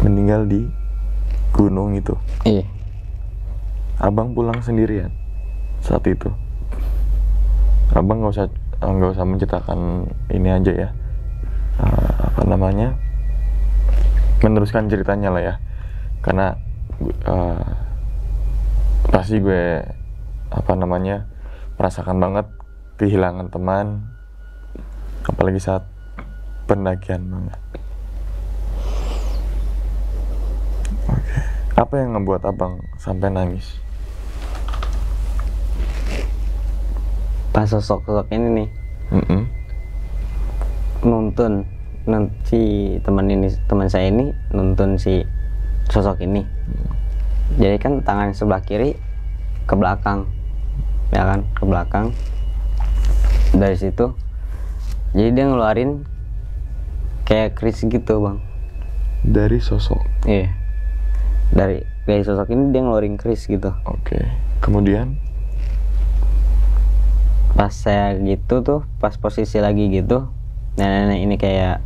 meninggal di gunung itu. Iya. Abang pulang sendirian saat itu. Abang nggak usah menceritakan ini aja ya, apa namanya, meneruskan ceritanya lah ya, karena pasti gue apa namanya merasakan banget kehilangan teman, apalagi saat pendakian banget. Oke. Apa yang ngebuat abang sampai nangis? Pas sosok ini nih nuntun si teman saya ini nuntun si sosok ini. Jadi kan tangan sebelah kiri ke belakang, ya kan, ke belakang. Dari situ jadi dia ngeluarin kayak keris gitu Bang. Dari sosok. Iya. Dari sosok ini dia ngeluarin keris gitu. Oke. Kemudian Pas saya gitu tuh, pas posisi lagi gitu, nenek ini kayak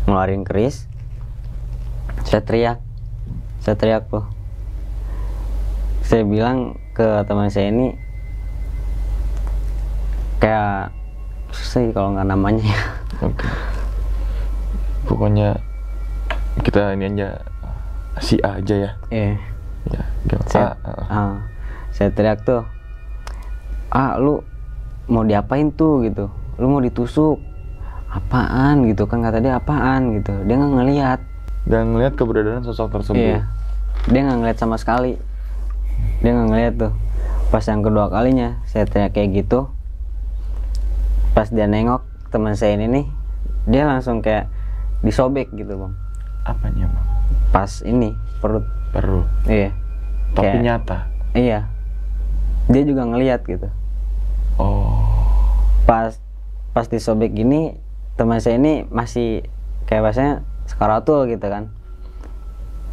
ngeluarin keris, saya teriak tuh. Saya bilang ke teman saya ini, kayak susah kalau nggak namanya ya. oke. Pokoknya kita ini aja, si A aja ya. Iya. Ya, gimana? Saya teriak tuh, lu mau diapain tuh gitu, lu mau ditusuk apaan gitu kan, kata dia apaan gitu. Dia nggak ngelihat. Dan ngelihat keberadaan sosok tersebut. Iya. Dia nggak ngelihat sama sekali. Dia nggak ngelihat tuh. Pas yang kedua kalinya saya teriak kayak gitu, pas dia nengok teman saya ini nih, dia langsung kayak disobek gitu Bang. Apanya Bang? Pas ini perut. Iya. Tapi Kayak- nyata. Iya. Dia juga ngelihat gitu. Oh. Pas disobek gini, teman saya ini masih kayak bahasanya sekaratul gitu kan.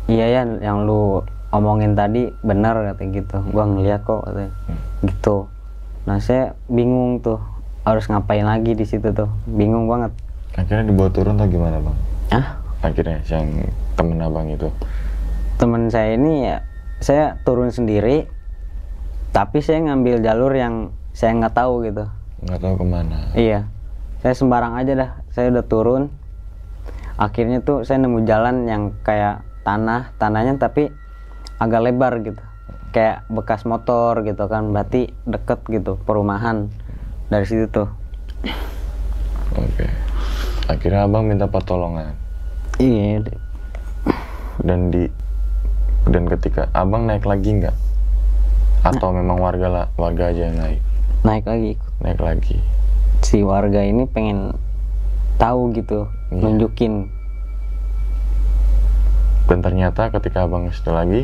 Iya ya, yang lu omongin tadi benar kata gitu. Gua ngeliat kok katanya. Gitu. Nah saya bingung tuh harus ngapain lagi di situ tuh. Bingung banget. Akhirnya dibawa turun atau gimana Bang? Akhirnya yang temen abang itu. Teman saya ini ya, saya turun sendiri, tapi saya ngambil jalur yang saya nggak tahu gitu. Nggak tahu kemana. Iya, saya sembarang aja dah. Saya udah turun. Akhirnya tuh saya nemu jalan yang kayak tanahnya tapi agak lebar gitu. Kayak bekas motor gitu kan. Berarti deket gitu perumahan dari situ tuh. Oke. Akhirnya abang minta pertolongan. Iya. Dan ketika abang naik lagi nggak? Atau memang warga aja yang naik? Naik lagi ikut. Naik lagi. Si warga ini pengen tahu gitu, Iya. nunjukin. Dan ternyata ketika abang situ lagi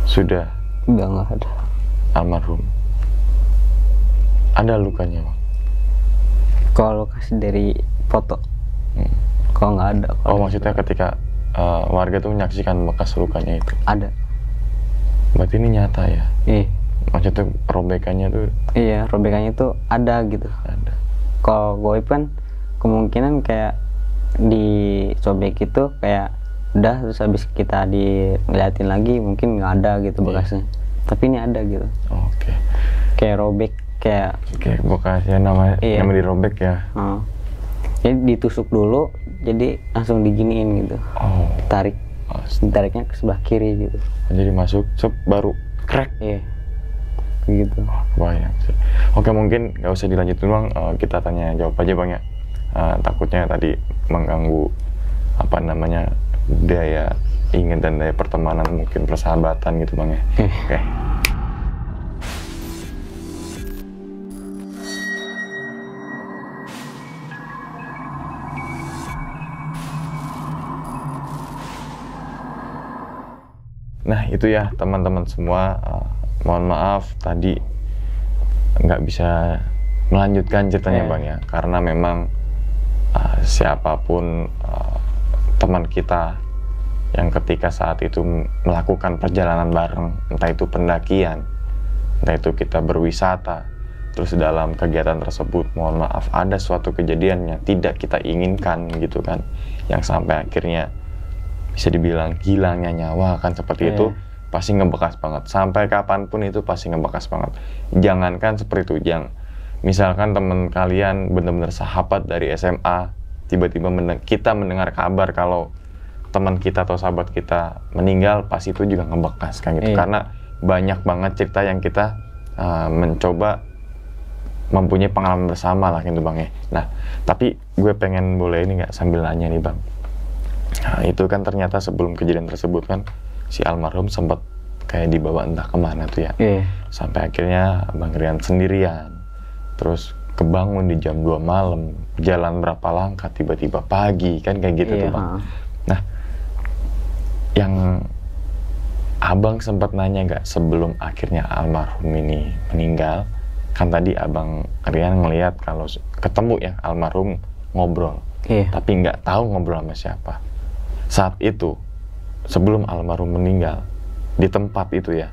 sudah Udah nggak ada. almarhum. Ada lukanya Bang? Kalau lokasi dari foto, kalau nggak ada. Oh maksudnya ketika warga tuh menyaksikan bekas lukanya itu. Ada. Berarti ini nyata ya? Iya. Maksudnya robekannya tuh Iya, robekannya itu ada gitu. ada. Kalau goib kan kemungkinan kayak disobek itu kayak udah, terus habis kita diliatin lagi mungkin nggak ada gitu bekasnya. Tapi ini ada gitu. Oke. Kayak robek kayak Oke, bekasnya namanya Iya. nama dirobek ya. jadi ditusuk dulu, jadi langsung diginiin gitu. Oh. Tarik. Ditariknya ke sebelah kiri gitu. Jadi masuk baru crack. Iya. Gitu. Bayang sih. Oke, mungkin nggak usah dilanjutin Bang, kita tanya jawab aja Bang ya. Takutnya tadi mengganggu apa namanya daya ingat dan daya pertemanan, mungkin persahabatan gitu Bang ya. Oke. Nah itu ya teman-teman semua, mohon maaf tadi nggak bisa melanjutkan ceritanya Bang ya, karena memang siapapun teman kita yang ketika saat itu melakukan perjalanan bareng, entah itu pendakian, entah itu kita berwisata, terus dalam kegiatan tersebut mohon maaf ada suatu kejadian yang tidak kita inginkan gitu kan, yang sampai akhirnya bisa dibilang hilangnya nyawa kan seperti itu, pasti ngebekas banget. Sampai kapanpun itu pasti ngebekas banget. Jangankan seperti itu, misalkan teman kalian benar-benar sahabat dari SMA, tiba-tiba kita mendengar kabar kalau teman kita atau sahabat kita meninggal, pasti itu juga ngebekas kan gitu. Karena banyak banget cerita yang kita mencoba mempunyai pengalaman bersama lah gitu Bang ya. Nah, tapi gue pengen boleh ini nggak sambil nanya nih Bang. Nah, itu kan ternyata sebelum kejadian tersebut kan si almarhum sempat kayak dibawa entah kemana tuh ya. Sampai akhirnya Bang Rian sendirian. Terus kebangun di jam 2 malam, jalan berapa langkah tiba-tiba pagi kan kayak gitu tuh Bang. Nah, yang Abang sempat nanya nggak sebelum akhirnya almarhum ini meninggal, kan tadi Abang Rian ngelihat kalau ketemu ya almarhum ngobrol, tapi nggak tahu ngobrol sama siapa. Saat itu sebelum almarhum meninggal di tempat itu ya,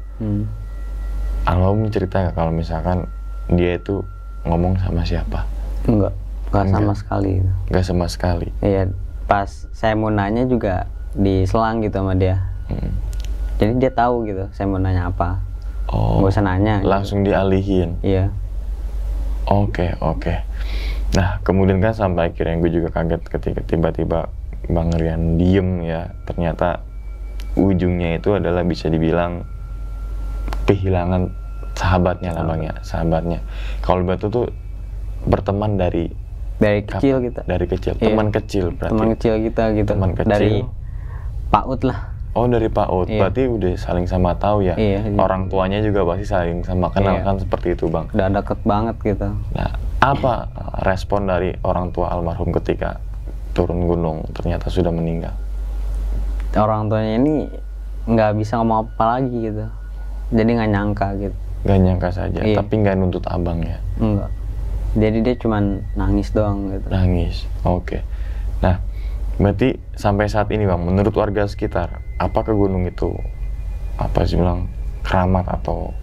almarhum cerita nggak kalau misalkan dia itu ngomong sama siapa? Enggak sama sekali. Nggak sama sekali. Iya, pas saya mau nanya juga diselang gitu sama dia. Jadi dia tahu gitu saya mau nanya apa. Nggak usah nanya. Langsung gitu. Dialihin. Iya. Oke. Nah kemudian kan sampai akhirnya gue juga kaget ketika tiba-tiba Bang Rian diem ya. Ternyata ujungnya itu adalah bisa dibilang kehilangan sahabatnya lah Bang ya, sahabatnya. Kalau Batu tuh berteman dari kecil kita. Dari kecil, teman kecil berarti. Teman kecil kita gitu. Teman kecil. Dari PAUD lah. Oh dari PAUD, berarti udah saling sama tahu ya. Orang tuanya juga pasti saling sama kenal kan seperti itu Bang. Udah deket banget gitu. Nah apa respon dari orang tua almarhum ketika turun gunung ternyata sudah meninggal? Orang tuanya ini nggak bisa ngomong apa lagi gitu. Jadi nggak nyangka gitu. Nggak nyangka saja, tapi nggak nuntut Abang ya? Enggak. Jadi dia cuman nangis doang gitu. Nangis, oke. Nah, berarti sampai saat ini Bang, menurut warga sekitar, apakah gunung itu apa sih bilang keramat atau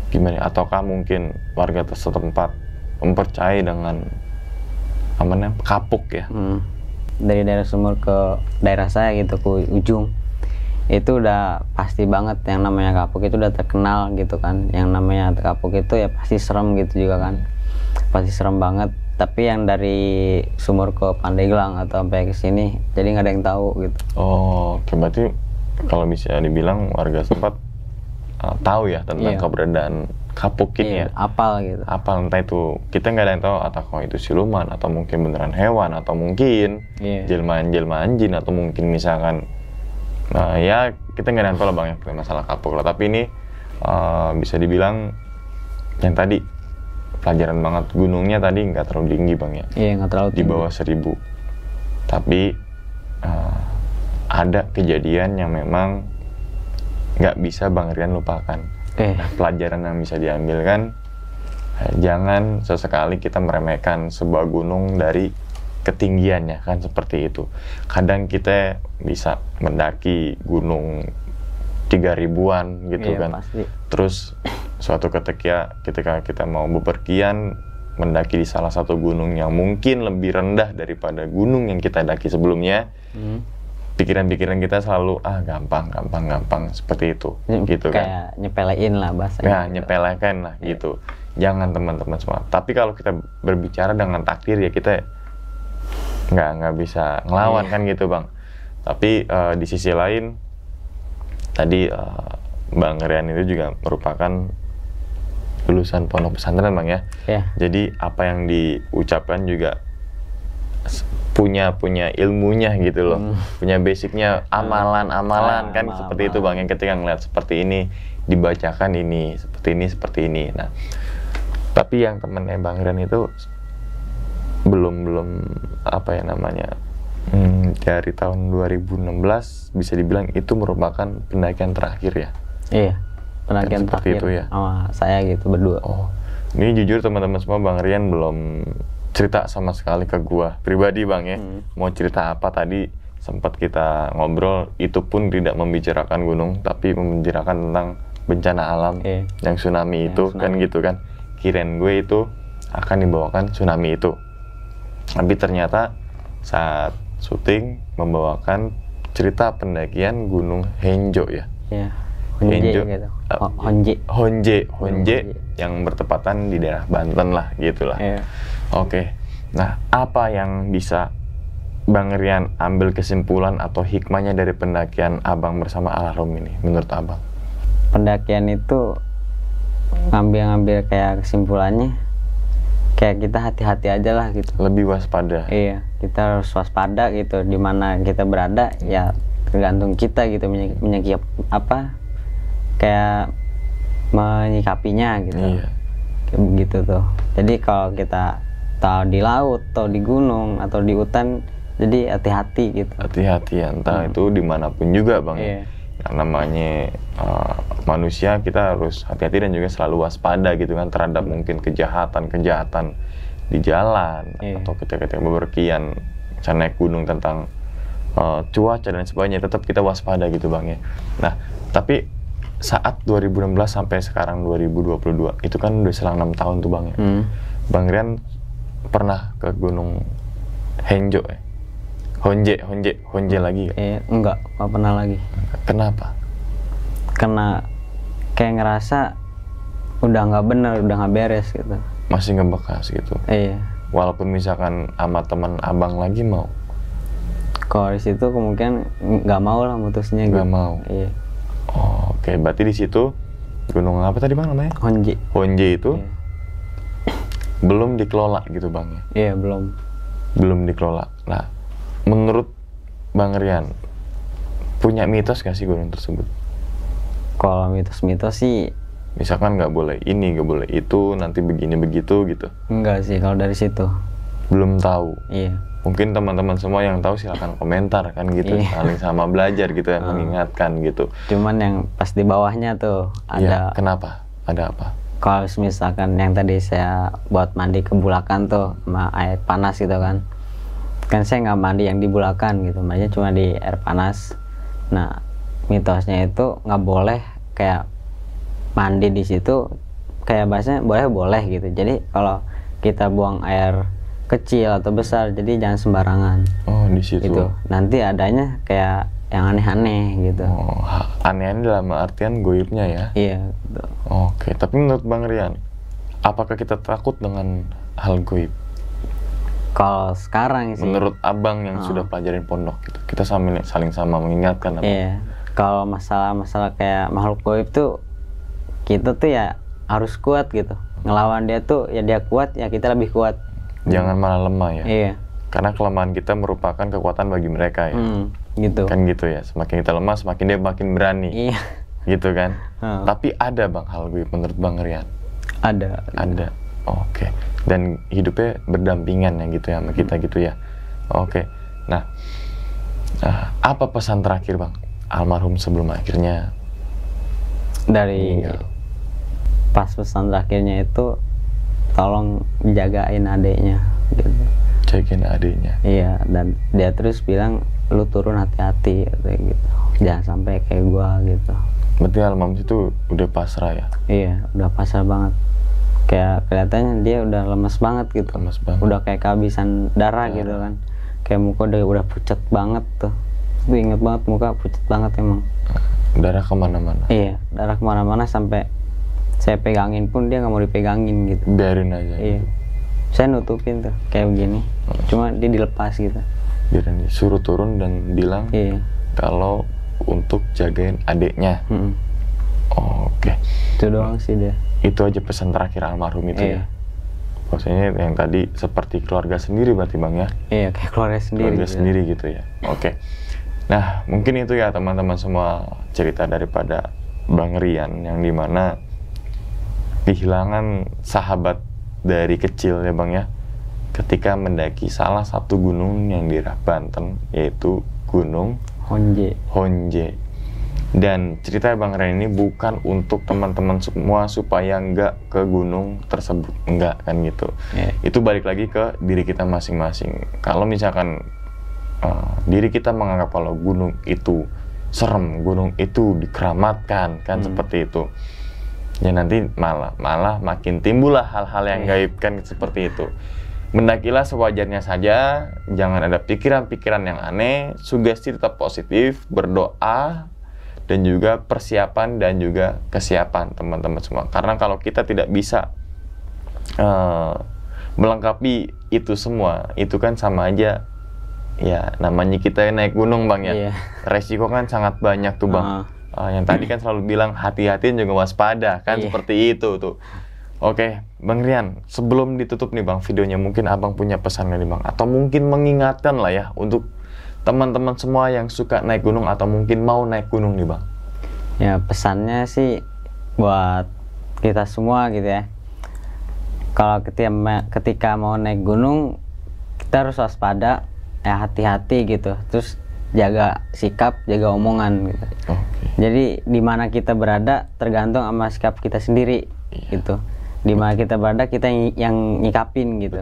gimana? Ataukah mungkin warga setempat mempercayai dengan apa namanya kapuk ya? Dari daerah Sumur ke daerah saya gitu ke ujung, itu udah pasti banget yang namanya kapuk itu udah terkenal gitu kan. Yang namanya kapuk itu ya pasti serem gitu juga kan. Pasti serem banget. Tapi yang dari Sumur ke Pandeglang atau sampai ke sini jadi nggak ada yang tahu gitu. Berarti kalau bisa dibilang warga sempat tahu ya tentang keberadaan kapuk ini ya. Apal gitu. Apal, entah itu kita nggak ada yang tahu atau itu siluman atau mungkin beneran hewan atau mungkin jelmaan-jelmaan jin atau mungkin misalkan ya kita nggak ada yang tahu lah Bang ya masalah kapuk lah. Tapi ini bisa dibilang yang tadi pelajaran banget. Gunungnya tadi nggak terlalu tinggi Bang ya. Nggak terlalu tinggi. Di bawah 1000. Tapi ada kejadian yang memang nggak bisa Bang Rian lupakan. Nah, pelajaran yang bisa diambil kan, jangan sesekali kita meremehkan sebuah gunung dari ketinggiannya kan seperti itu. Kadang kita bisa mendaki gunung 3000-an gitu kan. Pasti. Terus suatu ketika kita mau bepergian mendaki di salah satu gunung yang mungkin lebih rendah daripada gunung yang kita daki sebelumnya, pikiran-pikiran kita selalu gampang seperti itu gitu kan. Kayak nyepelein lah bahasanya. Ya nyepelekan lah gitu. Jangan teman-teman semua. Tapi kalau kita berbicara dengan takdir ya kita nggak bisa ngelawan kan gitu Bang. Tapi di sisi lain tadi Bang Rian itu juga merupakan lulusan pondok pesantren Bang ya. Jadi apa yang diucapkan juga punya ilmunya gitu loh, punya basicnya amalan kan seperti itu Bang, yang ketika ngeliat seperti ini dibacakan ini seperti ini. Nah tapi yang temennya Bang Rian itu belum apa ya namanya Dari tahun 2016 bisa dibilang itu merupakan pendakian terakhir ya? Iya, pendakian seperti terakhir itu ya? sama saya gitu berdua. Oh, ini jujur teman-teman semua, Bang Rian belum cerita sama sekali ke gua pribadi Bang ya. Mau cerita apa tadi sempat kita ngobrol, itu pun tidak membicarakan gunung, tapi membicarakan tentang bencana alam yang tsunami itu kan gitu kan. Kirain gue itu akan dibawakan tsunami itu. Tapi ternyata saat syuting membawakan cerita pendakian Gunung Henjo ya. Iya. Honje gitu. Honje yang bertepatan di daerah Banten lah gitulah. Iya. Oke. Nah, apa yang bisa Bang Rian ambil kesimpulan atau hikmahnya dari pendakian Abang bersama almarhum ini menurut Abang? Pendakian itu ngambil kayak kesimpulannya kayak kita hati-hati aja lah gitu. Lebih waspada. Iya, kita harus waspada gitu, di mana kita berada ya tergantung kita gitu menyikap apa kayak menyikapinya gitu. Iya. Kayak begitu tuh. Jadi kalau kita tahu di laut atau di gunung atau di hutan, jadi hati-hati gitu. Hati-hati ya, entah itu dimanapun juga Bang. Iya. Yang namanya manusia, kita harus hati-hati dan juga selalu waspada gitu kan terhadap mungkin kejahatan di jalan atau ketika bepergian, misalnya naik gunung, tentang cuaca dan sebagainya, tetap kita waspada gitu Bang ya. Nah, tapi saat 2016 sampai sekarang 2022 itu kan udah selang 6 tahun tuh Bang ya. Bang Rian pernah ke Gunung Henjo ya? Honje lagi ya? Enggak pernah lagi. Kenapa? Karena kayak ngerasa udah nggak bener, udah nggak beres gitu. Masih ngebekas gitu? Iya. Walaupun misalkan sama teman Abang lagi mau? Kalau di situ kemungkinan nggak mau lah mutusnya gitu. Nggak mau? Iya. Oh, oke, berarti di situ gunung apa tadi Bang namanya? Honje itu belum dikelola gitu Bang ya? Iya, belum dikelola. Nah, menurut Bang Rian punya mitos gak sih gunung tersebut? Kalau mitos-mitos sih misalkan nggak boleh ini, nggak boleh itu, nanti begini begitu gitu? Enggak sih kalau dari situ. Belum tahu? Iya. Mungkin teman-teman semua yang tahu silahkan komentar kan gitu, saling sama belajar gitu ya, mengingatkan gitu. Cuman yang pas di bawahnya tuh ada. Kenapa? Ada apa? Kalau misalkan yang tadi saya buat mandi ke Bulakan tuh sama air panas gitu kan saya nggak mandi yang di Bulakan gitu, makanya cuma di air panas. Nah, mitosnya itu nggak boleh kayak mandi di situ, kayak bahasanya boleh gitu. Jadi kalau kita buang air kecil atau besar, jadi jangan sembarangan. Oh, di situ. Gitu. Nanti adanya kayak yang aneh-aneh gitu. Oh, aneh-aneh dalam artian goibnya ya? Iya. Gitu. Oke, tapi menurut Bang Rian, apakah kita takut dengan hal goib? Kalau sekarang sih. Menurut Abang yang sudah pelajarin pondok gitu, kita saling sama mengingatkan apa? Iya. Kalau masalah kayak makhluk goib tuh, kita tuh ya harus kuat gitu. Ngelawan dia tuh ya dia kuat, ya kita lebih kuat. Jangan malah lemah ya? Iya. Karena kelemahan kita merupakan kekuatan bagi mereka ya? Gitu. Kan gitu ya, semakin kita lemah semakin dia makin berani. Iya. Gitu kan? Tapi ada Bang hal goib menurut Bang Rian? Ada. Oke. Dan hidupnya berdampingan ya gitu ya sama kita gitu ya. Oke. Nah, apa pesan terakhir Bang almarhum sebelum akhirnya dari pas pesan terakhirnya itu, tolong jagain adiknya gitu. Jagain adiknya? Iya, dan dia terus bilang lu turun hati-hati gitu, jangan sampai kayak gua gitu. Berarti almarhum itu udah pasrah ya? Iya, udah pasrah banget. Kayak kelihatannya dia udah lemes banget gitu. Lemes banget. Udah kayak kehabisan darah gitu kan. Kayak muka udah pucat banget tuh. Gue inget banget muka pucat banget emang. Darah kemana-mana? Iya, darah kemana-mana sampai saya pegangin pun dia nggak mau dipegangin gitu. Biarin aja. Iya. Gitu. Saya nutupin tuh kayak begini. Cuma dia dilepas gitu. Biarin dia suruh turun dan bilang kalau untuk jagain adiknya. Oke. Itu doang sih dia. Itu aja pesan terakhir almarhum itu ya. Maksudnya yang tadi seperti keluarga sendiri berarti Bang ya? Iya, kayak keluarga sendiri. Keluarga sendiri gitu ya. Oke. Nah, mungkin itu ya teman-teman semua cerita daripada Bang Rian yang dimana kehilangan sahabat dari kecil ya Bang ya. ketika mendaki salah satu gunung yang di Banten, yaitu Gunung Honje. Dan cerita Bang Rian ini bukan untuk teman-teman semua supaya nggak ke gunung tersebut, nggak kan gitu. Itu balik lagi ke diri kita masing-masing. Kalau misalkan diri kita menganggap kalau gunung itu serem, gunung itu dikeramatkan kan seperti itu, ya nanti malah makin timbullah hal-hal yang gaib kan seperti itu. Mendakilah sewajarnya saja, jangan ada pikiran-pikiran yang aneh, sugesti tetap positif, berdoa, dan juga persiapan dan juga kesiapan teman-teman semua. Karena kalau kita tidak bisa melengkapi itu semua, itu kan sama aja ya namanya kita naik gunung Bang ya. Resiko kan sangat banyak tuh Bang. Yang tadi kan selalu bilang hati-hati juga waspada kan, seperti itu tuh. Oke, Bang Rian, sebelum ditutup nih Bang videonya, mungkin Abang punya pesan nih Bang, atau mungkin mengingatkan lah ya untuk teman-teman semua yang suka naik gunung atau mungkin mau naik gunung nih Bang. Ya pesannya sih buat kita semua gitu ya. Kalau ketika mau naik gunung, kita harus waspada, ya hati-hati gitu. Terus jaga sikap, jaga omongan gitu. Jadi di mana kita berada tergantung sama sikap kita sendiri gitu. Di mana kita berada kita yang nyikapin gitu.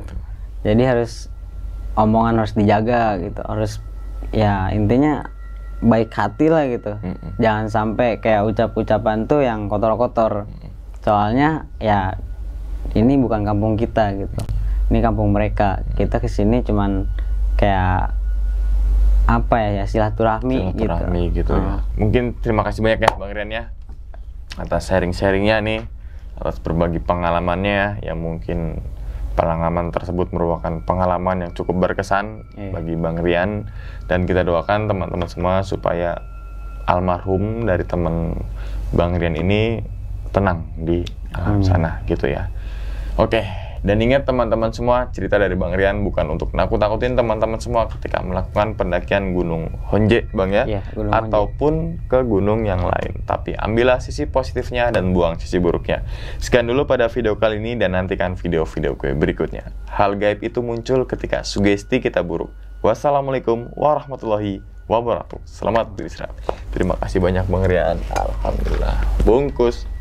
Jadi harus omongan harus dijaga gitu. Harus ya intinya baik hati lah gitu. Jangan sampai kayak ucapan tuh yang kotor-kotor. Soalnya ya ini bukan kampung kita gitu. Ini kampung mereka. Kita kesini cuman kayak apa ya silaturahmi gitu ya. Mungkin terima kasih banyak ya Bang Rian ya atas sharing-sharingnya nih, atas berbagi pengalamannya yang mungkin pengalaman tersebut merupakan pengalaman yang cukup berkesan bagi Bang Rian, dan kita doakan teman-teman semua supaya almarhum dari teman Bang Rian ini tenang di alam sana gitu ya. Oke, dan ingat teman-teman semua, cerita dari Bang Rian bukan untuk nakut-nakutin teman-teman semua ketika melakukan pendakian Gunung Honje Bang ya, ataupun ke gunung yang lain, tapi ambillah sisi positifnya dan buang sisi buruknya. Sekian dulu pada video kali ini, dan nantikan video-video gue berikutnya. Hal gaib itu muncul ketika sugesti kita buruk. Wassalamualaikum warahmatullahi wabarakatuh. Selamat beristirahat. Terima kasih banyak Bang Rian. Alhamdulillah. Bungkus.